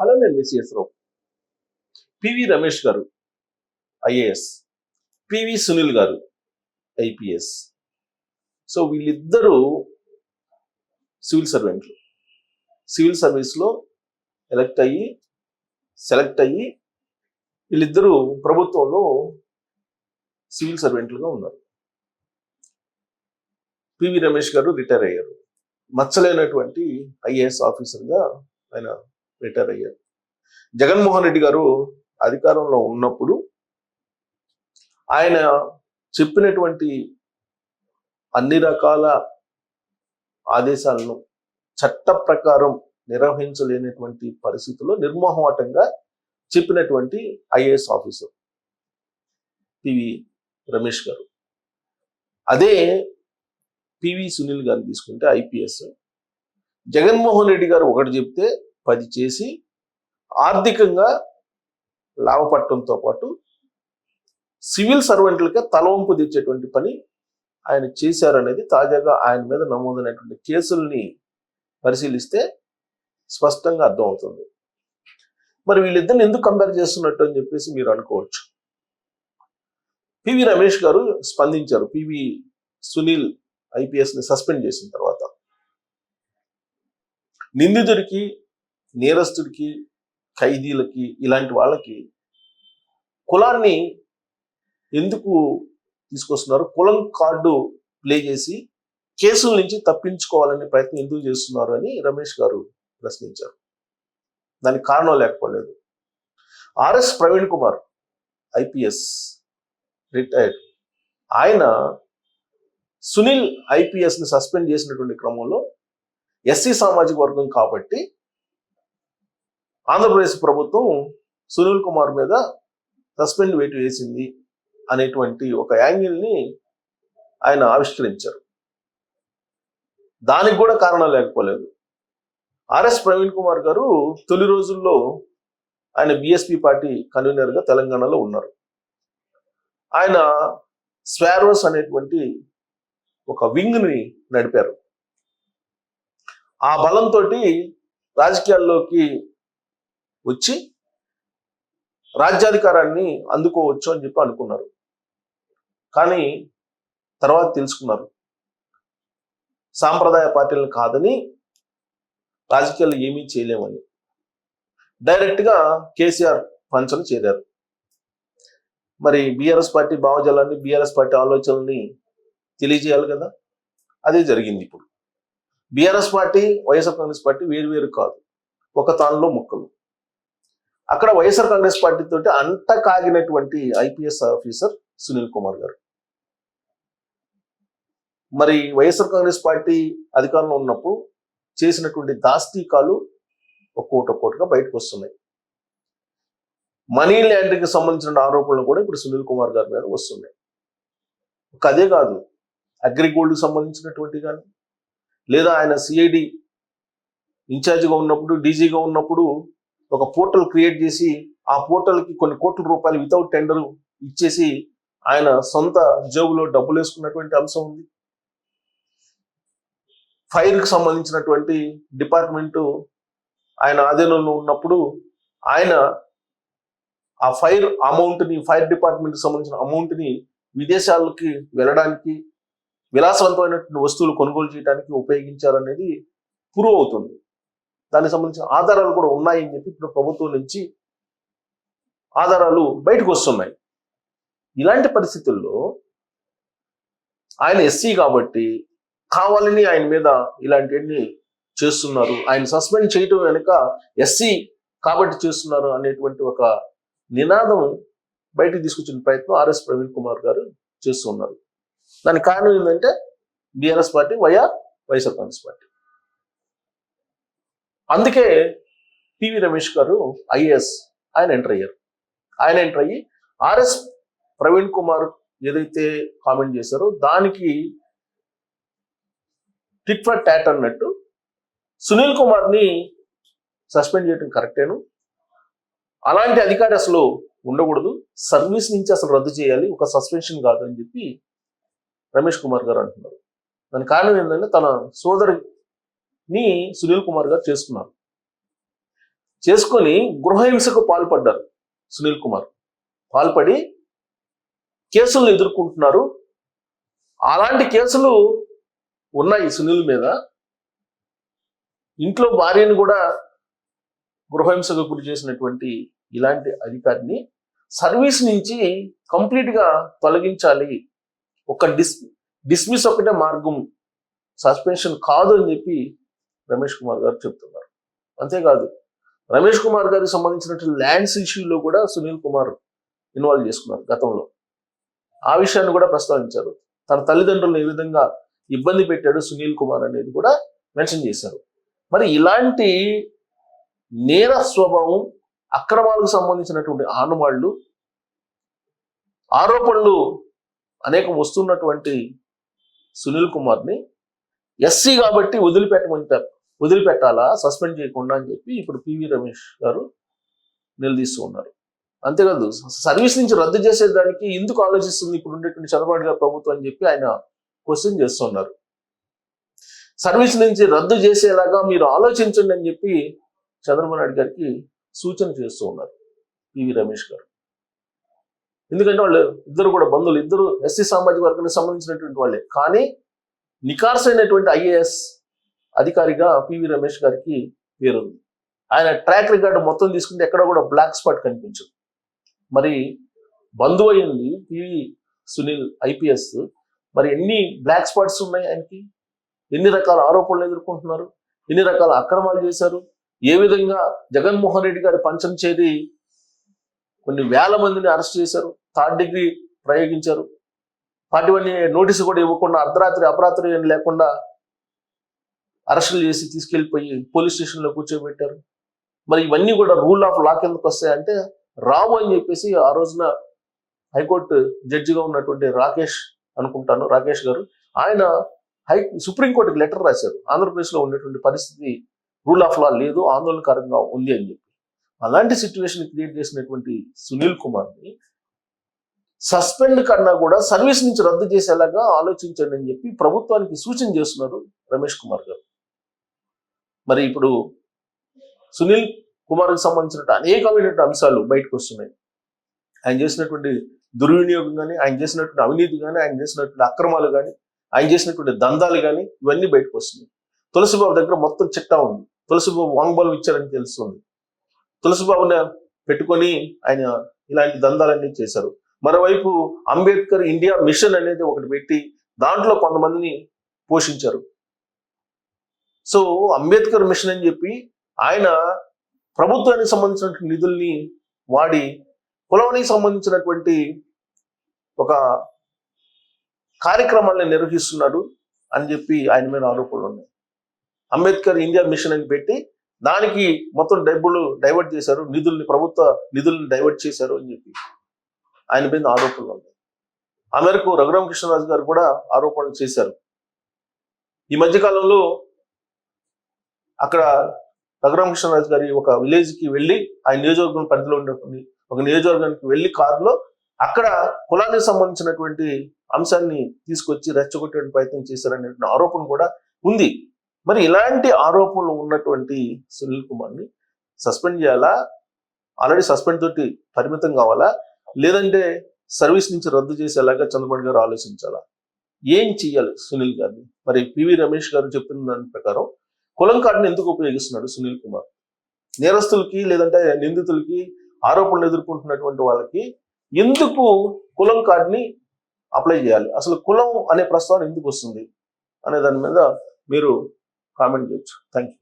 అలానే ఎంఎస్సిఎస్ రావు, పివి రమేష్ గారు IAS, PV Sunil గారు ఐపీఎస్. సో వీళ్ళిద్దరూ సివిల్ సర్వెంట్లు, సివిల్ సర్వీస్లో సెలెక్ట్ అయ్యి వీళ్ళిద్దరూ ప్రభుత్వంలో సివిల్ సర్వెంట్లుగా ఉన్నారు. పివి రమేష్ గారు రిటైర్ అయ్యారు, మచ్చలేనటువంటి ఐఏఎస్ ఆఫీసర్గా ఆయన రిటైర్ అయ్యారు. జగన్మోహన్ రెడ్డి గారు అధికారంలో ఉన్నప్పుడు ఆయన చెప్పినటువంటి అన్ని రకాల ఆదేశాలను చట్ట ప్రకారం నిర్వహించలేనటువంటి పరిస్థితుల్లో నిర్మోహమాటంగా చెప్పినటువంటి ఐఏఎస్ ఆఫీసర్ పివి రమేష్ గారు. అదే పివి సునీల్ గారిని తీసుకుంటే ఐపీఎస్, జగన్మోహన్ రెడ్డి గారు ఒకటి చెప్తే 10 చేసి ఆర్థికంగా లాభపడటంతో పాటు సివిల్ సర్వెంట్లకే తలవంపు తెచ్చేటువంటి పని ఆయన చేశారనేది తాజాగా ఆయన మీద నమోదైనటువంటి కేసుల్ని పరిశీలిస్తే స్పష్టంగా అర్థమవుతుంది. మరి వీళ్ళిద్దరిని ఎందుకు కంపేర్ చేస్తున్నట్టు అని చెప్పేసి మీరు అనుకోవచ్చు. పివి రమేష్ గారు స్పందించారు పివి సునీల్ ఐపీఎస్ని సస్పెండ్ చేసిన తర్వాత. నిందితుడికి, నేరస్తుడికి, ఖైదీలకి, ఇలాంటి వాళ్ళకి కులాన్ని ఎందుకు తీసుకొస్తున్నారు, కులం కార్డు ప్లే చేసి కేసుల నుంచి తప్పించుకోవాలనే ప్రయత్నం ఎందుకు చేస్తున్నారు అని రమేష్ గారు ప్రశ్నించారు. దానికి కారణం లేకపోలేదు. RS Praveen Kumar IPS retired, ఆయన సునీల్ ఐపీఎస్ని సస్పెండ్ చేసినటువంటి క్రమంలో ఎస్సీ సామాజిక వర్గం కాబట్టి ఆంధ్రప్రదేశ్ ప్రభుత్వం సునీల్ కుమార్ మీద సస్పెండ్ వేటు వేసింది అనేటువంటి ఒక యాంగిల్ని ఆయన ఆవిష్కరించారు. దానికి కూడా కారణం లేకపోలేదు. ఆర్ఎస్ ప్రవీణ్ కుమార్ గారు తొలి రోజుల్లో ఆయన బిఎస్పి పార్టీ కన్వీనర్గా తెలంగాణలో ఉన్నారు. ఆయన స్వారోస్ అనేటువంటి ఒక వింగ్ని నడిపారు. ఆ బలంతో రాజకీయాల్లోకి వచ్చి రాజ్యాధికారాన్ని అందుకోవచ్చు అని చెప్పి అనుకున్నారు. కానీ తర్వాత తెలుసుకున్నారు సాంప్రదాయ పార్టీలను కాదని రాజకీయాలు ఏమీ చేయలేమని. డైరెక్ట్గా కేసీఆర్ పంచను చేరారు. మరి బీఆర్ఎస్ పార్టీ భావజాలాన్ని, బీఆర్ఎస్ పార్టీ ఆలోచనల్ని తెలియజేయాలి కదా, అదే జరిగింది. ఇప్పుడు BRS party, YSR Congress party వేరు కాదు, ఒక తానులో ముక్కలు. అక్కడ వైఎస్ఆర్ కాంగ్రెస్ పార్టీ తోటి అంట కాగినటువంటి ఐపీఎస్ ఆఫీసర్ సునీల్ కుమార్ గారు. మరి వైఎస్ఆర్ కాంగ్రెస్ పార్టీ అధికారంలో ఉన్నప్పుడు చేసినటువంటి దాస్తీకాలు ఒక్కోటిగా బయటకు వస్తున్నాయి. మనీ ల్యాండరింగ్కి సంబంధించిన ఆరోపణలు కూడా ఇప్పుడు సునీల్ కుమార్ గారి మీద వస్తున్నాయి. అదే కాదు, అగ్రిగోల్డ్కి సంబంధించినటువంటి కానీ, లేదా ఆయన సిఐడి ఇన్ఛార్జిగా ఉన్నప్పుడు, డీజీగా ఉన్నప్పుడు ఒక పోర్టల్ క్రియేట్ చేసి ఆ పోర్టల్కి కొన్ని కోట్ల రూపాయలు వితౌట్ టెండర్ ఇచ్చేసి ఆయన సొంత జేబులో డబ్బులు వేసుకున్నటువంటి అంశం ఉంది. ఫైర్కి సంబంధించినటువంటి డిపార్ట్మెంటు ఆయన ఆధీనంలో ఉన్నప్పుడు ఆయన ఆ ఫైర్ అమౌంట్ని, ఫైర్ డిపార్ట్మెంట్కి సంబంధించిన అమౌంట్ని విదేశాలకి వెళ్ళడానికి, విలాసవంతమైనటువంటి వస్తువులు కొనుగోలు చేయడానికి ఉపయోగించారనేది ప్రూవ్ అవుతుంది. దానికి సంబంధించిన ఆధారాలు కూడా ఉన్నాయని చెప్పి ఇప్పుడు ప్రభుత్వం నుంచి ఆధారాలు బయటకు వస్తున్నాయి. ఇలాంటి పరిస్థితుల్లో ఆయన ఎస్సీ కాబట్టి కావాలని ఆయన మీద ఇలాంటివన్నీ చేస్తున్నారు, ఆయన సస్పెండ్ చేయటం వెనుక ఎస్సీ కాబట్టి చేస్తున్నారు అనేటువంటి ఒక నినాదం బయటకు తీసుకొచ్చిన ప్రయత్నం ఆర్ఎస్ ప్రవీణ్ కుమార్ గారు చేస్తున్నారు. దానికి కారణం ఏంటంటే BRS party YSR Congress party. అందుకే పివి రమేష్ గారు ఐఏఎస్ ఆయన ఎంటర్ అయ్యారు. ఆయన ఎంటర్ అయ్యి ఆర్ఎస్ ప్రవీణ్ కుమార్ ఏదైతే కామెంట్ చేశారో దానికి టిట్ ఫర్ టాట్ అన్నట్టు సునీల్ కుమార్ని సస్పెండ్ చేయడం కరెక్టేను, అలాంటి అధికారి అసలు ఉండకూడదు, సర్వీస్ నుంచి అసలు రద్దు చేయాలి, ఒక సస్పెన్షన్ కాదు అని చెప్పి రమేష్ కుమార్ గారు అంటున్నారు. దాని కారణం ఏంటంటే తన సోదరిని సునీల్ కుమార్ గారు చేసుకున్నారు. చేసుకొని గృహహింసకు పాల్పడ్డారు సునీల్ కుమార్. పాల్పడి కేసులను ఎదుర్కొంటున్నారు. అలాంటి కేసులు ఉన్నాయి సునీల్ మీద. ఇంట్లో భార్యను కూడా గృహహింసకు గురి చేసినటువంటి ఇలాంటి అధికారిని సర్వీస్ నుంచి కంప్లీట్ గా తొలగించాలి. ఒక డిస్మిస్ ఒకటే మార్గం, సస్పెన్షన్ కాదు అని చెప్పి రమేష్ కుమార్ గారు చెప్తున్నారు. అంతేకాదు రమేష్ కుమార్ గారికి సంబంధించినటువంటి ల్యాండ్స్ ఇష్యూలో కూడా సునీల్ కుమార్ ఇన్వాల్వ్ చేసుకున్నారు గతంలో. ఆ విషయాన్ని కూడా ప్రస్తావించారు. తన తల్లిదండ్రులను ఏ విధంగా ఇబ్బంది పెట్టాడు సునీల్ కుమార్ అనేది కూడా మెన్షన్ చేశారు. మరి ఇలాంటి నేర స్వభావం, అక్రమాలకు సంబంధించినటువంటి ఆరోపణలు అనేకం వస్తున్నటువంటి సునీల్ కుమార్ని ఎస్సీ కాబట్టి వదిలిపెట్టాలా సస్పెండ్ చేయకుండా అని చెప్పి ఇప్పుడు పివి రమేష్ గారు నిలదీస్తూ ఉన్నారు. అంతేకాదు సర్వీస్ నుంచి రద్దు చేసేదానికి ఎందుకు ఆలోచిస్తుంది ఇప్పుడు ఉండేటువంటి చంద్రబాబు గారు ప్రభుత్వం అని చెప్పి ఆయన క్వశ్చన్ చేస్తున్నారు. సర్వీస్ నుంచి రద్దు చేసేలాగా మీరు ఆలోచించండి అని చెప్పి చంద్రబాబు నాయుడు గారికి సూచన చేస్తూ ఉన్నారు పివి రమేష్ గారు. ఎందుకంటే వాళ్ళు ఇద్దరు కూడా బంధువులు, ఇద్దరు ఎస్సీ సామాజిక వర్గానికి సంబంధించినటువంటి వాళ్ళే. కానీ నికార్సైనటువంటి ఐఏఎస్ అధికారిగా పివి రమేష్ గారికి పేరుంది. ఆయన ట్రాక్ రికార్డు మొత్తం తీసుకుంటే ఎక్కడ కూడా బ్లాక్ స్పాట్ కనిపించదు. మరి బంధువు అయింది పివి సునీల్ ఐపీఎస్, మరి ఎన్ని బ్లాక్ స్పాట్స్ ఉన్నాయి ఆయనకి? ఎన్ని రకాల ఆరోపణలు ఎదుర్కొంటున్నారు? ఎన్ని రకాల అక్రమాలు చేశారు? ఏ విధంగా జగన్మోహన్ రెడ్డి గారి పంచం చేరి కొన్ని వేల మందిని అరెస్ట్ చేశారు, థర్డ్ డిగ్రీ ప్రయోగించారు, వాటివన్నీ నోటీసు కూడా ఇవ్వకుండా అపరాత్రి లేకుండా అరెస్టులు చేసి తీసుకెళ్లిపోయి పోలీస్ స్టేషన్లో కూర్చోబెట్టారు. మరి ఇవన్నీ కూడా రూల్ ఆఫ్ లా కిందకు వస్తాయంటే రావు అని చెప్పేసి ఆ రోజున హైకోర్టు జడ్జిగా ఉన్నటువంటి రాకేష్ గారు ఆయన సుప్రీంకోర్టుకి లెటర్ రాశారు. ఆంధ్రప్రదేశ్లో ఉండేటువంటి పరిస్థితి రూల్ ఆఫ్ లా లేదు, ఆందోళనకరంగా ఉంది అని చెప్పి. అలాంటి సిచ్యువేషన్ క్రియేట్ చేసినటువంటి సునీల్ కుమార్ని సస్పెండ్ కన్నా కూడా సర్వీస్ నుంచి రద్దు చేసేలాగా ఆలోచించండి అని చెప్పి ప్రభుత్వానికి సూచన చేస్తున్నారు రమేష్ కుమార్ గారు. మరి ఇప్పుడు సునీల్ కుమార్కి సంబంధించిన అనేకమైనటువంటి అంశాలు బయటకు వస్తున్నాయి. ఆయన చేసినటువంటి దుర్వినియోగం కానీ, ఆయన చేసినటువంటి అవినీతి కానీ, ఆయన చేసినటువంటి అక్రమాలు కానీ, ఆయన చేసినటువంటి దందాలు కానీ ఇవన్నీ బయటకు వస్తున్నాయి. తులసిబాబు దగ్గర మొత్తం చిట్టా ఉంది. తులసిబాబు వాంగ్మూలం ఇచ్చారని తెలుస్తుంది. తులసిబాబుని పెట్టుకొని ఆయన ఇలాంటి దందాలన్నీ చేశారు. మరోవైపు అంబేద్కర్ ఇండియా మిషన్ అనేది ఒకటి పెట్టి దాంట్లో కొంతమందిని పోషించారు. సో అంబేద్కర్ మిషన్ అని చెప్పి ఆయన ప్రభుత్వానికి సంబంధించినటువంటి నిధుల్ని వాడి కులానికి సంబంధించినటువంటి ఒక కార్యక్రమాలను నిర్వహిస్తున్నాడు అని చెప్పి ఆయన మీద ఆరోపణలు ఉన్నాయి. అంబేద్కర్ ఇండియా మిషన్ అని పెట్టి దానికి మొత్తం డబ్బులు డైవర్ట్ చేశారు, ప్రభుత్వ నిధులను డైవర్ట్ చేశారు అని చెప్పి ఆయన మీద ఆరోపణలు ఉన్నాయి. ఆ మేరకు రఘురామకృష్ణరాజు గారు కూడా ఆరోపణలు చేశారు. ఈ మధ్యకాలంలో అక్కడ రఘురామకృష్ణరాజు గారి ఒక విలేజ్కి వెళ్ళి ఆయన నియోజకవర్గం పరిధిలో ఉన్నటువంటి ఒక నియోజకవర్గానికి వెళ్ళి కారులో అక్కడ కులానికి సంబంధించినటువంటి అంశాన్ని తీసుకొచ్చి రెచ్చగొట్టే ప్రయత్నం చేశారనే ఆరోపణ కూడా ఉంది. మరి ఇలాంటి ఆరోపణలు ఉన్నటువంటి సునీల్ కుమార్ని సస్పెండ్ చేయాలా, ఆల్రెడీ సస్పెండ్ తోటి పరిమితం కావాలా, లేదంటే సర్వీస్ నుంచి రద్దు చేసేలాగా చంద్రబాబు గారు ఆలోచించాలా? ఏం చెయ్యాలి సునీల్ గారిని? మరి పివి రమేష్ గారు చెప్తున్న దాని ప్రకారం కులం కార్డుని ఎందుకు ఉపయోగిస్తున్నాడు సునీల్ కుమార్? నేరస్తులకి లేదంటే నిందితులకి, ఆరోపణలు ఎదుర్కొంటున్నటువంటి వాళ్ళకి ఎందుకు కులం కార్డుని అప్లై చేయాలి? అసలు కులం అనే ప్రస్తావన ఎందుకు వస్తుంది అనే దాని మీద మీరు కామెంట్ చేయొచ్చు. Thank you.